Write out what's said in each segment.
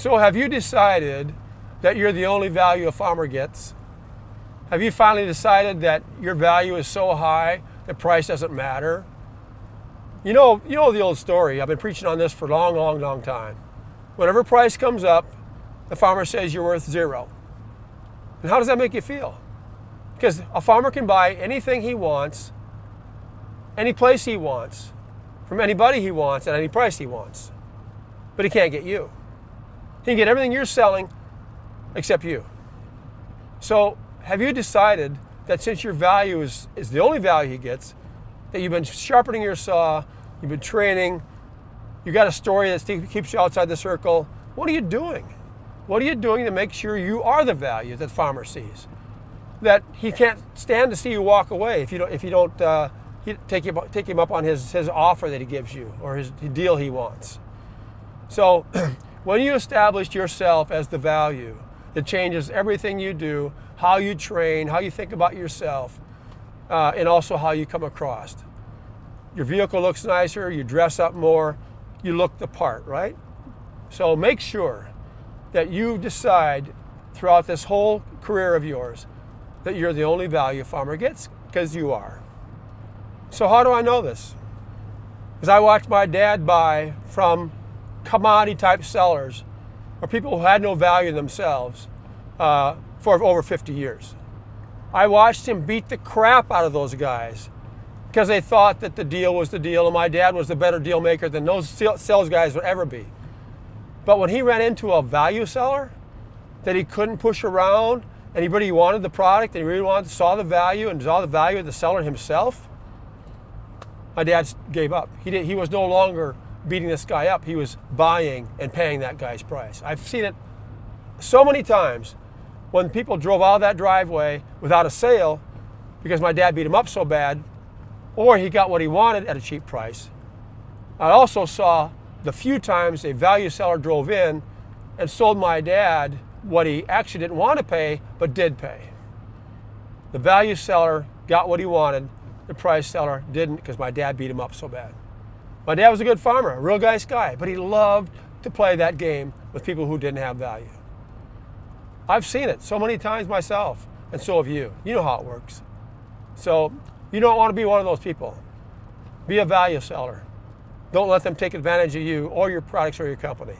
So have you decided that you're the only value a farmer gets? Have you finally decided that your value is so high that price doesn't matter? You know the old story. I've been preaching on this for a long time. Whenever price comes up, the farmer says you're worth zero. And how does that make you feel? Because a farmer can buy anything he wants, any place he wants, from anybody he wants, at any price he wants. But he can't get you. He can get everything you're selling except you. So have you decided that since your value is the only value he gets, that you've been sharpening your saw, you've been training, you got a story that keeps you outside the circle? What are you doing? What are you doing to make sure you are the value that farmer sees? That he can't stand to see you walk away if you don't take him up on his offer that he gives you or his deal he wants. So when you establish yourself as the value, it changes everything you do, how you train, how you think about yourself, and also how you come across. Your vehicle looks nicer, you dress up more, you look the part, right? So make sure that you decide throughout this whole career of yours that you're the only value a farmer gets, because you are. So how do I know this? Because I watched my dad buy from commodity type sellers or people who had no value themselves for over 50 years. I watched him beat the crap out of those guys because they thought that the deal was the deal and my dad was the better deal maker than those sales guys would ever be. But when he ran into a value seller that he couldn't push around and he really wanted the product and he really saw the value and saw the value of the seller himself, my dad gave up. He was no longer beating this guy up. He was buying and paying that guy's price. I've seen it so many times when people drove out of that driveway without a sale because my dad beat him up so bad, or he got what he wanted at a cheap price. I also saw the few times a value seller drove in and sold my dad what he actually didn't want to pay, but did pay. The value seller got what he wanted, the price seller didn't because my dad beat him up so bad. My dad was a good farmer, a real nice guy, but he loved to play that game with people who didn't have value. I've seen it so many times myself, and so have you. You know how it works. So you don't want to be one of those people. Be a value seller. Don't let them take advantage of you or your products or your company.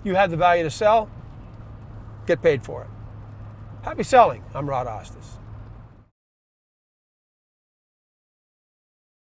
You have the value to sell, get paid for it. Happy selling. I'm Osthus.